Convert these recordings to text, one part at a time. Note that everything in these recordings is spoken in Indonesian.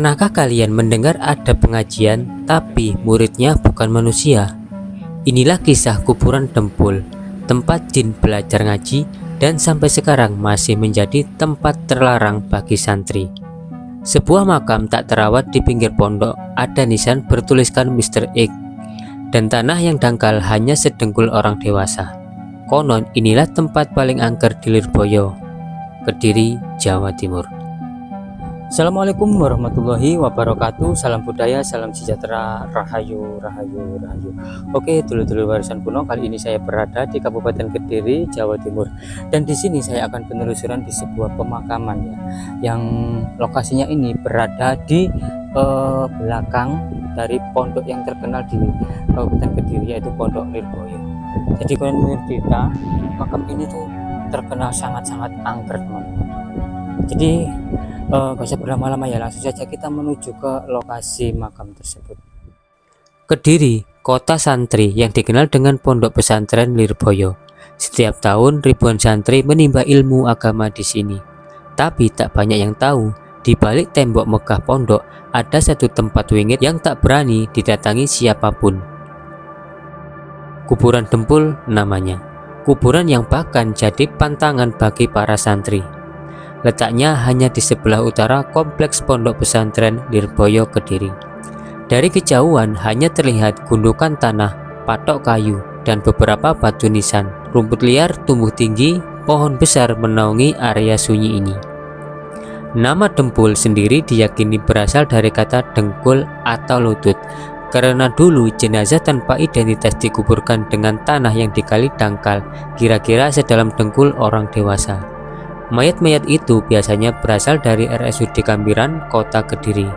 Pernahkah kalian mendengar ada pengajian tapi muridnya bukan manusia? Inilah kisah kuburan Dempul, tempat jin belajar ngaji dan sampai sekarang masih menjadi tempat terlarang bagi santri. Sebuah makam tak terawat di pinggir pondok, ada nisan bertuliskan Mr. X dan tanah yang dangkal hanya sedengkul orang dewasa. Konon inilah tempat paling angker di Lirboyo, Kediri, Jawa Timur. Assalamualaikum warahmatullahi wabarakatuh. Salam budaya, salam sejahtera, rahayu, rahayu, rahayu. Oke, dulur-dulur warisan kuno, kali ini saya berada di Kabupaten Kediri, Jawa Timur. Dan di sini saya akan penelusuran di sebuah pemakaman ya, yang lokasinya ini berada di belakang dari pondok yang terkenal di Kabupaten Kediri, yaitu Pondok Lirboyo. Jadi kalian menurut kita, makam ini tuh terkenal sangat-sangat angker, teman-teman. Jadi gak usah berlama-lama ya, langsung saja kita menuju ke lokasi makam tersebut. Kediri, kota santri yang dikenal dengan pondok pesantren Lirboyo. Setiap tahun ribuan santri menimba ilmu agama di sini. Tapi tak banyak yang tahu, di balik tembok megah pondok ada satu tempat wingit yang tak berani didatangi siapapun. Kuburan Dempul namanya. Kuburan yang bahkan jadi pantangan bagi para santri. Letaknya hanya di sebelah utara kompleks pondok pesantren Lirboyo Kediri. Dari kejauhan hanya terlihat gundukan tanah, patok kayu, dan beberapa batu nisan. Rumput liar tumbuh tinggi, pohon besar menaungi area sunyi ini. Nama Dempul sendiri diyakini berasal dari kata dengkul atau lutut, karena dulu jenazah tanpa identitas dikuburkan dengan tanah yang dikali dangkal, kira-kira sedalam dengkul orang dewasa. Mayat-mayat itu biasanya berasal dari RSUD Kambiran, Kota Kediri.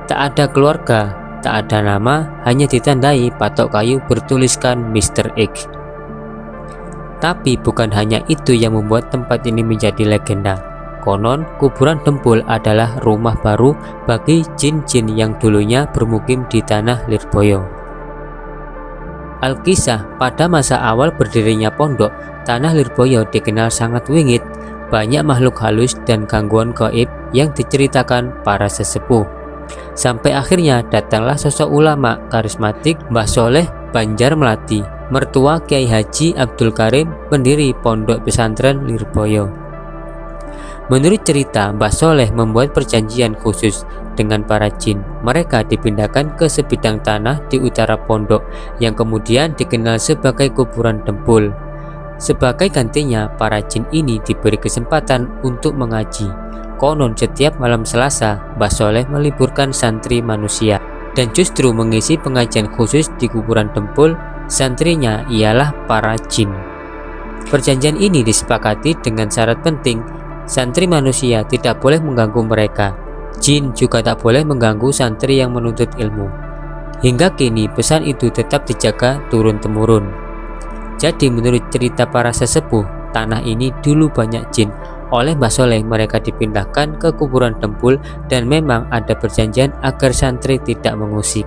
Tak ada keluarga, tak ada nama, hanya ditandai patok kayu bertuliskan Mr. X. Tapi bukan hanya itu yang membuat tempat ini menjadi legenda. Konon, kuburan Dempul adalah rumah baru bagi jin-jin yang dulunya bermukim di tanah Lirboyo. Alkisah, pada masa awal berdirinya pondok, tanah Lirboyo dikenal sangat wingit. Banyak makhluk halus dan gangguan gaib yang diceritakan para sesepuh. Sampai akhirnya datanglah sosok ulama karismatik Mbah Soleh Banjar Melati, mertua Kiai Haji Abdul Karim, pendiri pondok pesantren Lirboyo. Menurut cerita, Mbah Soleh membuat perjanjian khusus dengan para jin. Mereka dipindahkan ke sebidang tanah di utara pondok yang kemudian dikenal sebagai kuburan Dempul. Sebagai gantinya, para jin ini diberi kesempatan untuk mengaji. Konon setiap malam Selasa, Mbah Soleh meliburkan santri manusia dan justru mengisi pengajian khusus di kuburan Dempul. Santrinya ialah para jin. Perjanjian ini disepakati dengan syarat penting, santri manusia tidak boleh mengganggu mereka. Jin juga tak boleh mengganggu santri yang menuntut ilmu. Hingga kini pesan itu tetap dijaga turun-temurun. Jadi menurut cerita para sesepuh, tanah ini dulu banyak jin. Oleh Mbah Soleh mereka dipindahkan ke kuburan Dempul dan memang ada perjanjian agar santri tidak mengusik.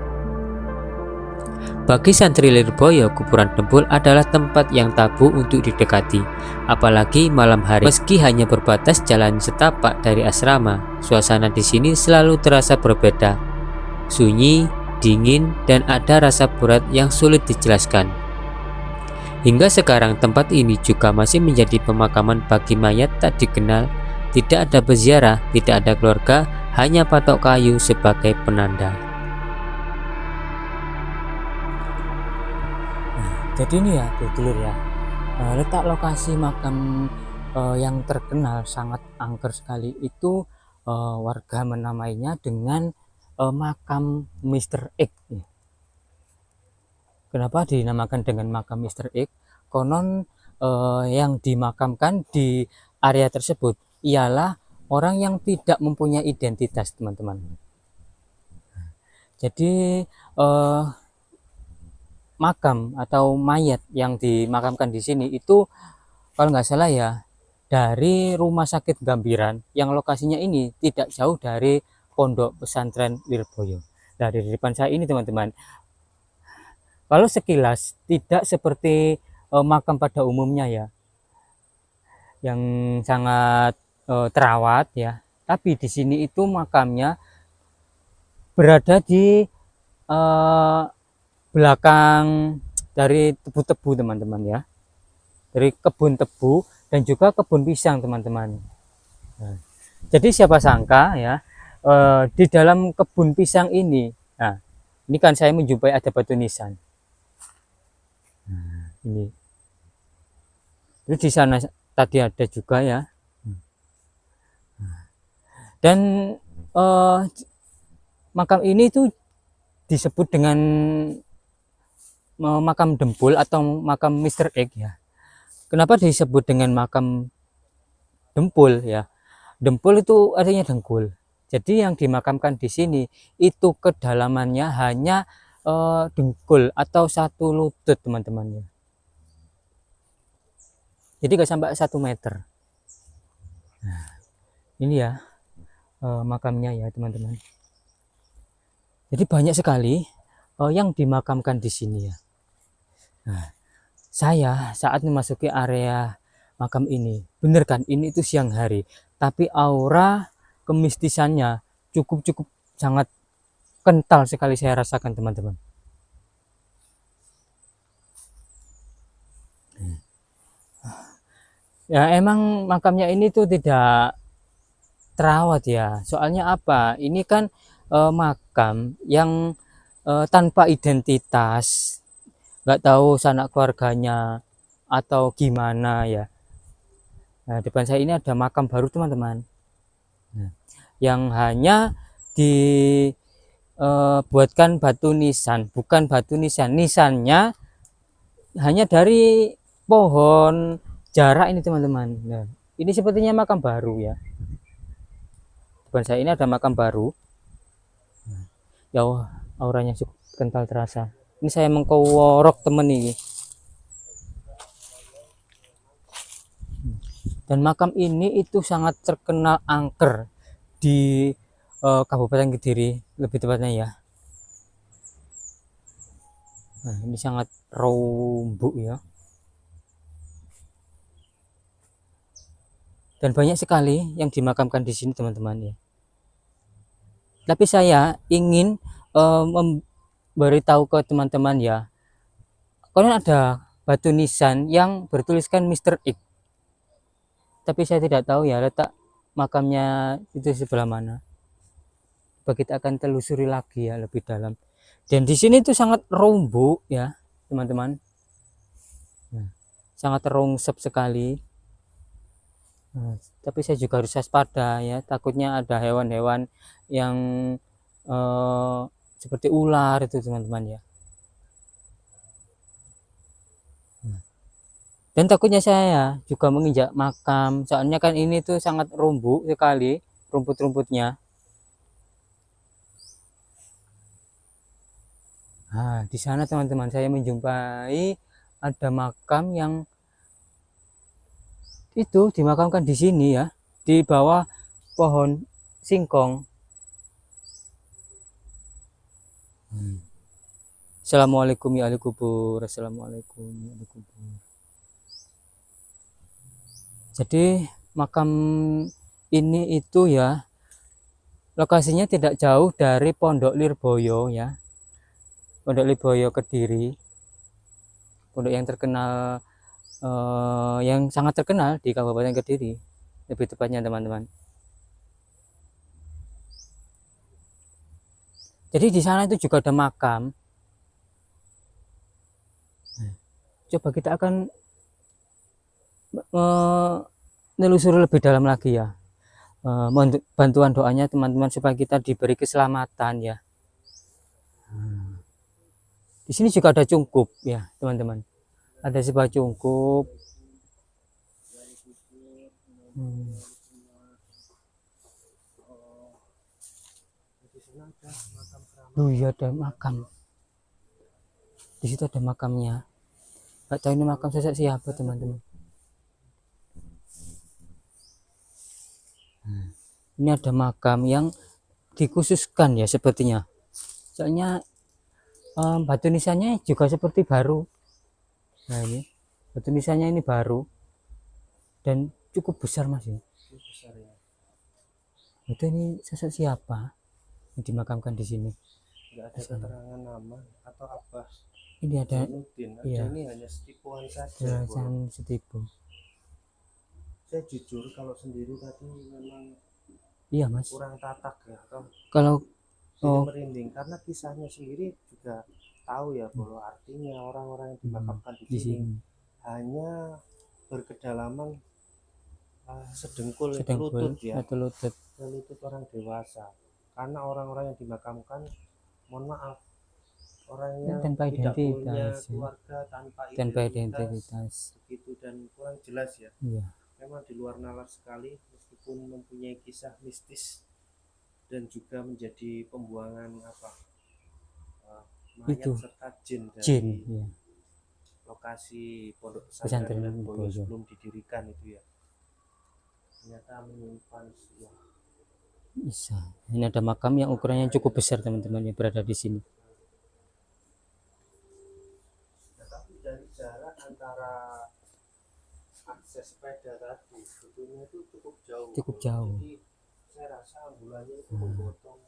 Bagi santri Lirboyo, kuburan Dempul adalah tempat yang tabu untuk didekati, apalagi malam hari. Meski hanya berbatas jalan setapak dari asrama, suasana di sini selalu terasa berbeda. Sunyi, dingin, dan ada rasa berat yang sulit dijelaskan. Hingga sekarang tempat ini juga masih menjadi pemakaman bagi mayat tak dikenal. Tidak ada peziarah, tidak ada keluarga, hanya patok kayu sebagai penanda. Jadi ini ya dulur ya, letak lokasi makam yang terkenal sangat angker sekali itu, warga menamainya dengan makam Mr. X. Kenapa dinamakan dengan makam Mr. X? Konon yang dimakamkan di area tersebut ialah orang yang tidak mempunyai identitas, teman-teman. Jadi makam atau mayat yang dimakamkan di sini itu kalau nggak salah ya dari Rumah Sakit Gambiran yang lokasinya ini tidak jauh dari pondok pesantren Lirboyo. Nah, dari depan saya ini teman-teman, kalau sekilas tidak seperti makam pada umumnya ya, yang sangat terawat ya, tapi di sini itu makamnya berada di belakang dari tebu-tebu teman-teman ya, dari kebun tebu dan juga kebun pisang teman-teman. Nah, jadi siapa sangka ya, di dalam kebun pisang ini, nah ini kan saya menjumpai ada batu nisan. Nah, ini terus di sana tadi ada juga ya, dan eh, makam ini tuh disebut dengan makam Dempul atau makam Mr. X ya. Kenapa disebut dengan makam Dempul ya? Dempul itu artinya dengkul. Jadi yang dimakamkan di sini itu kedalamannya hanya dengkul atau 1 lutut teman-teman ya. Jadi nggak sampai 1 meter. Nah, ini ya makamnya ya teman-teman. Jadi banyak sekali yang dimakamkan di sini ya. Nah, saya saat memasuki area makam ini, bener kan ini itu siang hari, tapi aura kemistisannya cukup sangat kental sekali saya rasakan teman-teman. Ya emang makamnya ini tuh tidak terawat ya, soalnya apa, ini kan makam yang tanpa identitas, nggak tahu sanak keluarganya atau gimana ya. Nah, depan saya ini ada makam baru teman-teman. Nah, yang hanya dibuatkan batu nisan, bukan batu nisan. Nisannya hanya dari pohon jarak ini teman-teman. Nah, ini sepertinya makam baru ya. Depan saya ini ada makam baru. Ya auranya cukup kental terasa. Ini saya mengkoworok temen ini. Dan makam ini itu sangat terkenal angker di Kabupaten Kediri lebih tepatnya ya. Nah, ini sangat rombuk ya. Dan banyak sekali yang dimakamkan di sini teman-teman ya. Tapi saya ingin memberitahu ke teman-teman ya, kalau ada batu nisan yang bertuliskan Mr. X, tapi saya tidak tahu ya letak makamnya itu sebelah mana. Kita akan telusuri lagi ya lebih dalam. Dan di sini tuh sangat rombuk ya teman-teman. Nah, sangat rongsep sekali. Nah, tapi saya juga harus waspada ya, takutnya ada hewan-hewan yang seperti ular itu teman-teman ya. Dan takutnya saya juga menginjak makam, soalnya kan ini tuh sangat rombuk sekali rumput-rumputnya. Nah, di sana teman-teman saya menjumpai ada makam yang itu dimakamkan di sini ya, di bawah pohon singkong. Assalamualaikum ya ahli kubur. Assalamualaikum ya ahli kubur. Jadi makam ini itu ya lokasinya tidak jauh dari Pondok Lirboyo ya. Pondok Lirboyo Kediri. Pondok yang terkenal yang sangat terkenal di Kabupaten Kediri. Lebih tepatnya teman-teman. Jadi di sana itu juga ada makam. Coba kita akan menelusuri lebih dalam lagi ya. Bantuan doanya teman-teman supaya kita diberi keselamatan ya. Di sini juga ada cungkup ya teman-teman. Ada sebuah cungkup. Oh iya ada makam. Di situ ada makamnya. Gak tahu ini makam sosok siapa teman-teman. Ini ada makam yang dikhususkan ya sepertinya. Soalnya batu nisannya juga seperti baru. Nah ini batu nisannya ini baru dan cukup besar mas ya. Itu ini sosok siapa? yang dimakamkan di sini. Nggak ada keterangan nama atau apa. Ini ada Zainuddin, iya. ini hanya setipuan saja. jelasan setipu. Saya jujur kalau sendiri tadi memang Iya Mas, kurang tatak ya, atau kalau saya merinding karena kisahnya sendiri juga tahu ya bahwa artinya orang-orang yang dimakamkan di di sini sini hanya berkedalaman sedengkul sedengkul lutut ya, atau lutut. lutut orang dewasa. Karena orang-orang yang dimakamkan, mohon maaf, orang yang tanpa tidak punya identitas, keluarga, tanpa identitas begitu, dan kurang jelas ya. iya. Memang di luar nalar sekali, meskipun mempunyai kisah mistis dan juga menjadi pembuangan mayat Itu serta jin dari jin ya. lokasi pondok Pesantren pesantren Lirboyo Lirboyo. sebelum didirikan itu ya. Ternyata menyimpan sebuah Bisa. Ini ada makam yang ukurannya cukup besar teman-teman yang berada di sini. tapi dari jarak antara akses sepeda tadi sebetulnya itu cukup jauh. Jadi saya rasa ambulannya itu memotong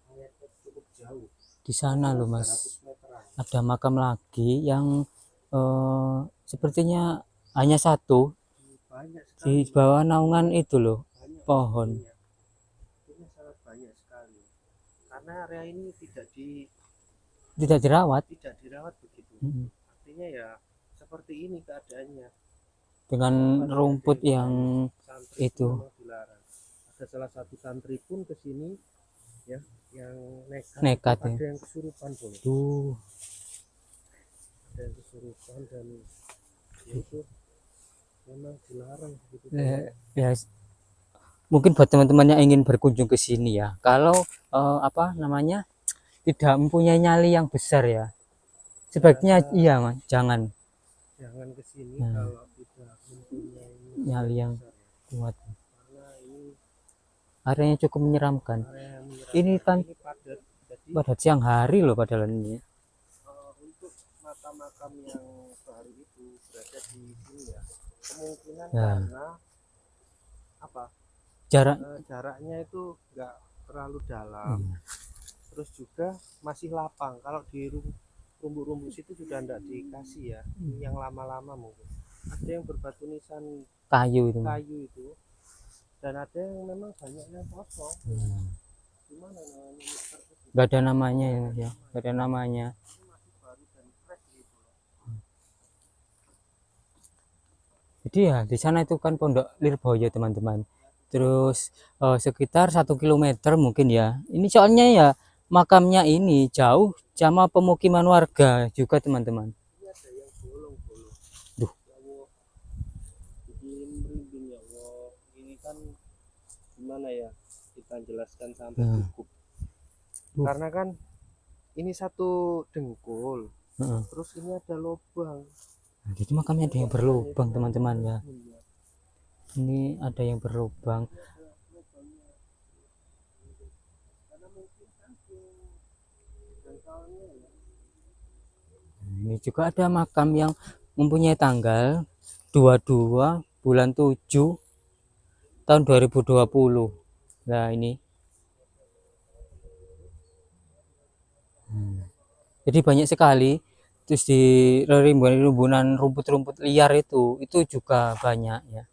mayatnya cukup jauh. Di sana loh Mas, 100 meteran. ada makam lagi yang sepertinya hanya satu Banyak di sekali. bawah naungan itu loh, Banyak pohon. ini sangat banyak sekali. Karena area ini Tidak dirawat. begitu. Artinya ya seperti ini keadaannya. Dengan rumput yang Santri itu. memang dilarang. Ada salah satu santri pun ke sini ya, yang Nekat ya. ada yang kesurupan pun. Ada yang kesurupan dan itu memang dilarang begitu. Ya, mungkin buat teman-teman yang ingin berkunjung ke sini ya, kalau tidak mempunyai nyali yang besar ya, sebaiknya iya Mas, jangan ke sini kalau tidak mempunyai nyali yang kuat. Karena ini areanya cukup menyeramkan. Ini kan padat. Jadi pada siang hari loh padahal ini. untuk makam-makam yang baru itu berada di sini ya, kemungkinan Ya. karena jaraknya itu enggak terlalu dalam. Terus juga masih lapang. Kalau di rumbuk-rumbuk situ sudah enggak dikasih ya, yang lama-lama mungkin. Ada yang berbatu nisan kayu itu. Dan ada yang memang banyaknya kosong. Gimana namanya? Gak ada namanya ya, gak ada namanya. Jadi ya di sana itu kan Pondok Lirboyo teman-teman. Terus sekitar 1 kilometer mungkin ya. Ini soalnya ya makamnya ini jauh sama pemukiman warga juga teman-teman. Ini ada yang bolong-bolong. Duh. Bikin merinding ya Allah. Ini kan gimana ya kita jelaskan sampai cukup. Karena kan ini satu dengkul. Terus ini ada lubang. Nah, jadi makamnya ada yang berlubang teman-teman ya. Ini ada yang berlubang. Ini juga ada makam yang mempunyai tanggal 22 bulan 7 tahun 2020. Nah ini jadi banyak sekali. Terus di rimbunan rumput-rumput liar itu juga banyak ya.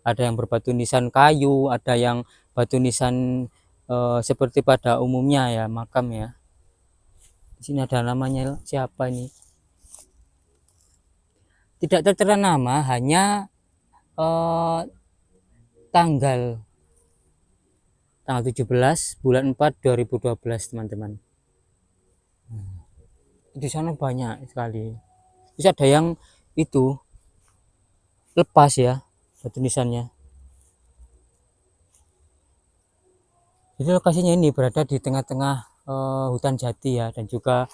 Ada yang berbatu nisan kayu, ada yang batu nisan seperti pada umumnya ya makam ya. Di sini ada namanya siapa ini? Tidak tertera nama, hanya tanggal 17 bulan 4 2012 teman-teman. Di sana banyak sekali. Terus ada yang itu lepas ya batu nisannya. Jadi lokasinya ini berada di tengah-tengah hutan jati ya, dan juga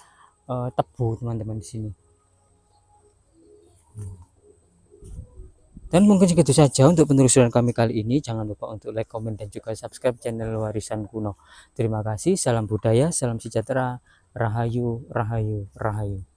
tebu teman-teman di sini. Dan mungkin segitu saja untuk penelusuran kami kali ini. Jangan lupa untuk like, komen, dan juga subscribe channel Warisan Kuno. Terima kasih, salam budaya, salam sejahtera, rahayu, rahayu, rahayu.